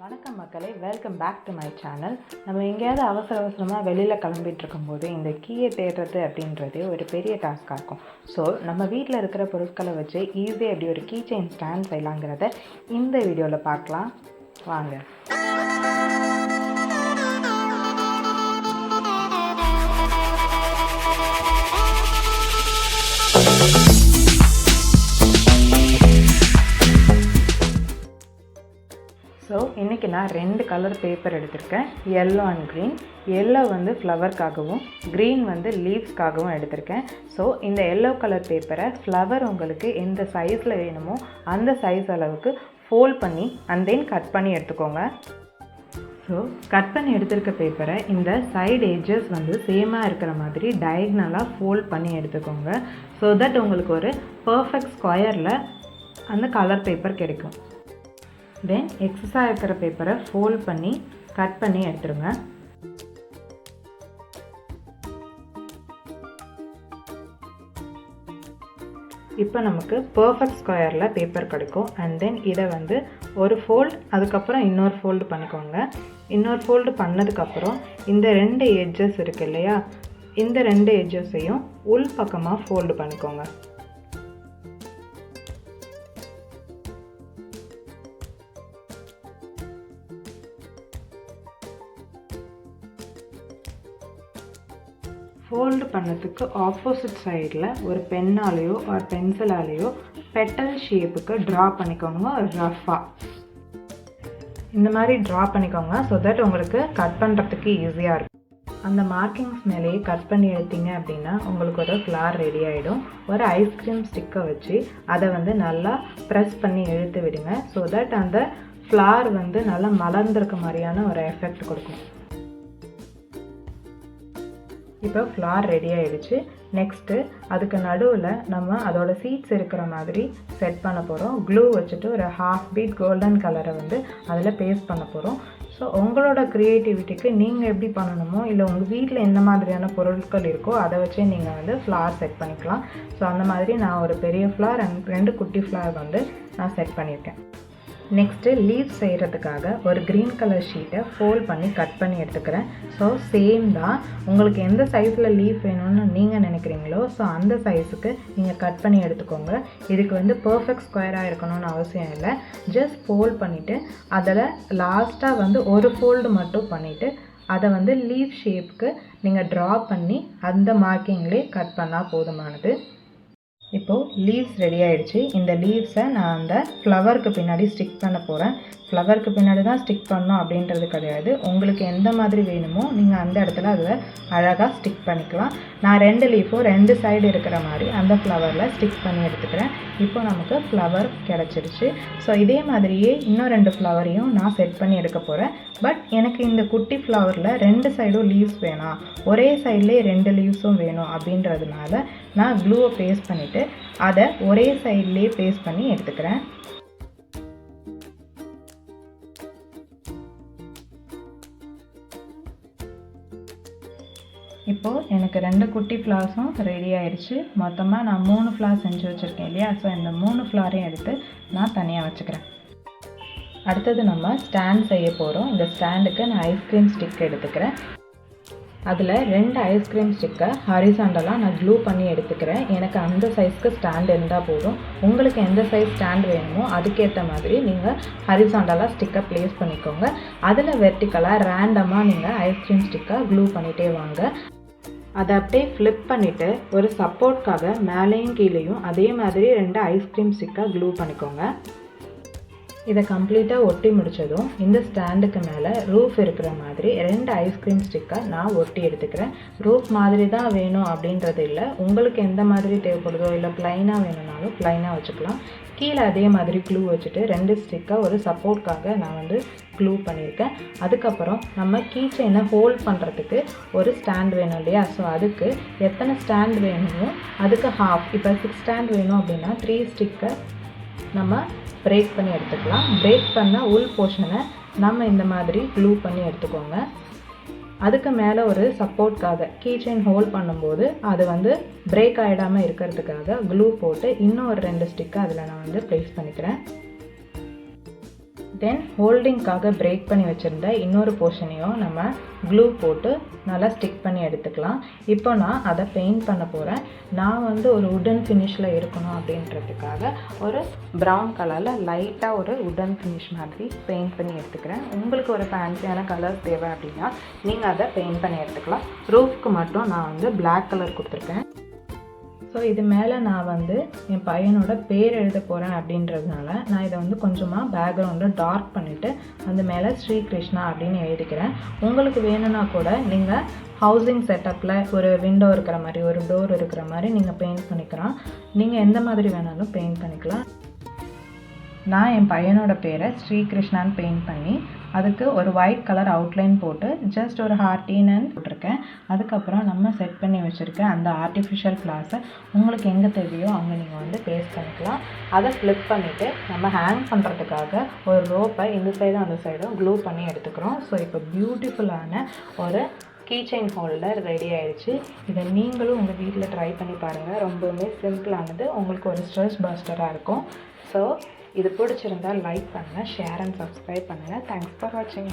வணக்கம் மக்களே, welcome back to my channel. நம்ம எங்கேயாவது அவசரமாக வெளியில் கிளம்பிட்டு இருக்கும்போது இந்த கீயை தேடுறது அப்படின்றதே ஒரு பெரிய டாஸ்காக இருக்கும். ஸோ நம்ம வீட்டில் இருக்கிற பொருட்களை வச்சு ஈஸியாக எப்படி ஒரு கீ செயின் ஸ்டாண்ட் செய்யலாங்கிறத இந்த வீடியோவில் பார்க்கலாம் வாங்க. ஸோ இன்றைக்கி நான் 2 கலர் பேப்பர் எடுத்திருக்கேன். Yellow and green. எல்லோ வந்து ஃப்ளவர்க்காகவும் க்ரீன் வந்து லீவ்ஸ்க்காகவும் எடுத்திருக்கேன். ஸோ இந்த எல்லோ கலர் பேப்பரை ஃப்ளவர் உங்களுக்கு எந்த சைஸில் வேணுமோ அந்த சைஸ் அளவுக்கு ஃபோல்ட் பண்ணி அண்ட் தென் கட் பண்ணி எடுத்துக்கோங்க. ஸோ கட் பண்ணி எடுத்திருக்க பேப்பரை இந்த சைடு எட்ஜஸ் வந்து சேமாக இருக்கிற மாதிரி டயக்னலாக ஃபோல்ட் பண்ணி எடுத்துக்கோங்க. ஸோ தட் உங்களுக்கு ஒரு பர்ஃபெக்ட் ஸ்கொயரில் அந்த கலர் பேப்பர் கிடைக்கும். தென் எக்ஸஸாக இருக்கிற பேப்பரை ஃபோல்ட் பண்ணி கட் பண்ணி எடுத்துருங்க. இப்போ நமக்கு பர்ஃபெக்ட் ஸ்கொயரில் பேப்பர் கிடைக்கும். அண்ட் தென் இதை வந்து ஒரு ஃபோல்ட், அதுக்கப்புறம் இன்னொரு ஃபோல்டு பண்ணிக்கோங்க. இன்னொரு ஃபோல்டு பண்ணதுக்கப்புறம் இந்த 2 எட்ஜஸ் இருக்குது இல்லையா, இந்த 2 எட்ஜஸையும் உள் பக்கமாக ஃபோல்டு பண்ணிக்கோங்க. ஃபோல்டு பண்ணதுக்கு ஆப்போசிட் சைடில் ஒரு பென்னாலேயோ ஒரு பென்சிலாலேயோ பெட்டல் ஷேப்புக்கு ட்ரா பண்ணிக்கோங்க. ரஃபாக இந்த மாதிரி ட்ரா பண்ணிக்கோங்க. ஸோ தட் உங்களுக்கு கட் பண்ணுறதுக்கு ஈஸியாக இருக்கும். அந்த மார்க்கிங்ஸ் மேலேயே கட் பண்ணி எடுத்தீங்க அப்படின்னா உங்களுக்கு ஒரு ஃப்ளார் ரெடி ஆகிடும். ஒரு ஐஸ்கிரீம் ஸ்டிக்கை வச்சு அதை வந்து நல்லா ப்ரெஸ் பண்ணி இழுத்து விடுங்க. ஸோ தட் அந்த ஃப்ளார் வந்து நல்லா மலர்ந்திருக்க மாதிரியான ஒரு எஃபெக்ட் கொடுக்கும். இப்போ ஃப்ளார் ரெடி ஆகிடுச்சு. நெக்ஸ்ட்டு அதுக்கு நடுவில் நம்ம அதோட சீட்ஸ் இருக்கிற மாதிரி செட் பண்ண போகிறோம். க்ளூ வச்சுட்டு ஒரு ஹாஃப் பீட் கோல்டன் கலரை வந்து அதில் பேஸ்ட் பண்ண போகிறோம். ஸோ உங்களோட க்ரியேட்டிவிட்டிக்கு நீங்கள் எப்படி பண்ணணுமோ, இல்லை உங்கள் வீட்டில் எந்த மாதிரியான பொருட்கள் இருக்கோ அதை வச்சே நீங்கள் வந்து ஃப்ளார் செட் பண்ணிக்கலாம். ஸோ அந்த மாதிரி நான் ஒரு பெரிய ஃப்ளார் அண்ட் 2 குட்டி ஃப்ளார் வந்து நான் செட் பண்ணியிருக்கேன். நெக்ஸ்ட்டு லீவ் செய்கிறதுக்காக ஒரு க்ரீன் கலர் ஷீட்டை ஃபோல்ட் பண்ணி கட் பண்ணி எடுத்துக்கிறேன். ஸோ சேம் தான், உங்களுக்கு எந்த சைஸில் லீவ் வேணும்னு நீங்கள் நினைக்கிறீங்களோ ஸோ அந்த சைஸுக்கு நீங்கள் கட் பண்ணி எடுத்துக்கோங்க. இதுக்கு வந்து பர்ஃபெக்ட் ஸ்கொயராக இருக்கணும்னு அவசியம் இல்லை. ஜஸ்ட் ஃபோல்ட் பண்ணிவிட்டு அதில் லாஸ்ட்டாக வந்து ஒரு ஃபோல்டு மட்டும் பண்ணிவிட்டு அதை வந்து லீவ் ஷேப்புக்கு நீங்கள் ட்ரா பண்ணி அந்த மார்க்கிங்லேயே கட் பண்ணால் போதுமானது. இப்போது லீவ்ஸ் ரெடி ஆகிடுச்சு. இந்த லீவ்ஸை நான் அந்த ஃப்ளவருக்கு பின்னாடி ஸ்டிக் பண்ண போகிறேன். ஃப்ளவருக்கு பின்னாடி தான் ஸ்டிக் பண்ணணும் அப்படின்றது கிடையாது. உங்களுக்கு எந்த மாதிரி வேணுமோ நீங்கள் அந்த இடத்துல அதில் அழகாக ஸ்டிக் பண்ணிக்கலாம். நான் 2 லீஃபும் 2 சைடு இருக்கிற மாதிரி அந்த ஃப்ளவரில் ஸ்டிக் பண்ணி எடுத்துக்கிறேன். இப்போ நமக்கு ஃப்ளவர் கிடச்சிருச்சு. ஸோ இதே மாதிரியே இன்னும் 2 ஃப்ளவரையும் நான் செட் பண்ணி எடுக்க போகிறேன். பட் எனக்கு இந்த குட்டி ஃப்ளவரில் 2 சைடும் லீவ்ஸ் வேணாம், ஒரே சைட்லேயே 2 லீவ்ஸும் வேணும் அப்படின்றதுனால நான் க்ளூவை பேஸ்ட் பண்ணிவிட்டு அதை ஒரே சைட்லேயே பேஸ்ட் பண்ணி எடுத்துக்கிறேன். இப்போது எனக்கு 2 குட்டி ஃப்ளார்ஸும் ரெடி ஆயிடுச்சு. மொத்தமாக நான் 3 ஃப்ளார் செஞ்சு வச்சுருக்கேன் இல்லையா. ஸோ இந்த 3 ஃப்ளாரையும் எடுத்து நான் தனியாக வச்சுக்கிறேன். அடுத்தது நம்ம ஸ்டாண்ட் செய்ய போகிறோம். இந்த ஸ்டாண்டுக்கு நான் ஐஸ்கிரீம் ஸ்டிக் எடுத்துக்கிறேன். அதில் 2 ஐஸ்கிரீம் ஸ்டிக்கை ஹாரிசாண்டலாக நான் க்ளூ பண்ணி எடுத்துக்கிறேன். எனக்கு அந்த சைஸ்க்கு ஸ்டாண்ட் இருந்தால் போதும். உங்களுக்கு எந்த சைஸ் ஸ்டாண்ட் வேணுமோ அதுக்கேற்ற மாதிரி நீங்கள் ஹாரிசாண்டலாக ஸ்டிக்கை ப்ளேஸ் பண்ணிக்கோங்க. அதில் வெர்டிக்கலாக ரேண்டமாக நீங்கள் ஐஸ்கிரீம் ஸ்டிக்கை க்ளூ பண்ணிகிட்டே வாங்க. அதை அப்படியே ஃப்ளிப் பண்ணிவிட்டு ஒரு சப்போர்ட்காக மேலேயும் கீழேயும் அதே மாதிரி 2 ஐஸ்கிரீம் ஸ்டிக்கை க்ளூ பண்ணிக்கோங்க. இதை கம்ப்ளீட்டாக ஒட்டி முடித்ததும் இந்த ஸ்டாண்டுக்கு மேலே ரூஃப் இருக்கிற மாதிரி 2 ஐஸ்கிரீம் ஸ்டிக்கை நான் ஒட்டி எடுத்துக்கிறேன். ரூஃப் மாதிரி தான் வேணும் அப்படின்றது இல்லை, உங்களுக்கு எந்த மாதிரி தேவைப்படுதோ, இல்லை ப்ளைனாக வேணும்னாலும் ப்ளைனாக வச்சுக்கலாம். கீழே அதே மாதிரி க்ளூ வச்சுட்டு 2 ஸ்டிக்கை ஒரு சப்போர்ட்காக நான் வந்து க்ளூ பண்ணியிருக்கேன். அதுக்கப்புறம் நம்ம கீ செயினை ஹோல்ட் பண்ணுறதுக்கு ஒரு ஸ்டாண்ட் வேணும் இல்லையா. ஸோ அதுக்கு எத்தனை ஸ்டாண்ட் வேணுமோ அதுக்கு ஹாஃப், இப்போ 6 ஸ்டாண்ட் வேணும் அப்படின்னா 3 ஸ்டிக்கை நம்ம பிரேக் பண்ணி எடுத்துக்கலாம். பிரேக் பண்ண உள் போர்ஷனை நம்ம இந்த மாதிரி க்ளூ பண்ணி எடுத்துக்கோங்க. அதுக்கு மேலே ஒரு சப்போர்ட்காக கீ செயின் ஹோல்ட் பண்ணும்போது அது வந்து பிரேக் ஆகிடாமல் இருக்கிறதுக்காக க்ளூ போட்டு இன்னும் ஒரு 2 ஸ்டிக்கை அதில் நான் வந்து ப்ளேஸ் பண்ணிக்கிறேன். தென் ஹோல்டிங்காக பிரேக் பண்ணி வச்சுருந்த இன்னொரு போர்ஷனையும் நம்ம க்ளூ போட்டு நல்லா ஸ்டிக் பண்ணி எடுத்துக்கலாம். இப்போ நான் அதை பெயிண்ட் பண்ண போகிறேன். நான் வந்து ஒரு உடன் ஃபினிஷில் இருக்கணும் அப்படின்றதுக்காக ஒரு ப்ரௌன் கலரில் லைட்டாக ஒரு உடன் ஃபினிஷ் மாதிரி பெயிண்ட் பண்ணி எடுத்துக்கிறேன். உங்களுக்கு ஒரு ஃபேன்சியான கலர் தேவை அப்படின்னா நீங்கள் அதை பெயிண்ட் பண்ணி எடுத்துக்கலாம். ரூஃப்க்கு மட்டும் நான் வந்து பிளாக் கலர் கொடுத்துருக்கேன். ஸோ இது மேலே நான் வந்து என் பையனோட பேர் எழுத போகிறேன் அப்படின்றதுனால நான் இதை வந்து கொஞ்சமாக பேக்ரவுண்டை டார்க் பண்ணிவிட்டு அந்த மேலே ஸ்ரீ கிருஷ்ணா அப்படின்னு எழுதிக்கிறேன். உங்களுக்கு வேணும்னா கூட நீங்கள் ஹவுசிங் செட்டப்பில் ஒரு விண்டோ இருக்கிற மாதிரி ஒரு டோர் இருக்கிற மாதிரி நீங்கள் பெயிண்ட் பண்ணிக்கலாம். நீங்கள் எந்த மாதிரி வேணாலும் பெயிண்ட் பண்ணிக்கலாம். நான் என் பையனோட பேரை ஸ்ரீ கிருஷ்ணான்னு பெயிண்ட் பண்ணி அதுக்கு ஒரு ஒயிட் கலர் அவுட்லைன் போட்டு ஜஸ்ட் ஒரு ஹார்ட்டின்னு போட்டிருக்கேன். அதுக்கப்புறம் நம்ம செட் பண்ணி வச்சுருக்க அந்த ஆர்டிஃபிஷியல் ஃப்ளார்ஸை உங்களுக்கு எங்கே தேவையோ அங்கே நீங்கள் வந்து பேஸ்ட் பண்ணிக்கலாம். அதை ஃப்ளிப் பண்ணிவிட்டு நம்ம ஹேங் பண்ணுறதுக்காக ஒரு ரோப்பை இந்த சைடும் அந்த சைடும் க்ளூ பண்ணி எடுத்துக்கிறோம். ஸோ இப்போ பியூட்டிஃபுல்லான ஒரு கீச்செயின் ஹோல்டர் ரெடி ஆகிடுச்சு. இதை நீங்களும் உங்கள் வீட்டில் ட்ரை பண்ணி பாருங்கள். ரொம்பவுமே சிம்பிளானது, உங்களுக்கு ஒரு ஸ்ட்ரெஸ் பஸ்டராக இருக்கும். ஸோ இது பிடிச்சிருந்தால் லைக் பண்ணுங்கள், ஷேர் அண்ட் சப்ஸ்கிரைப் பண்ணுங்கள். தேங்க்ஸ் ஃபார் வாட்சிங்.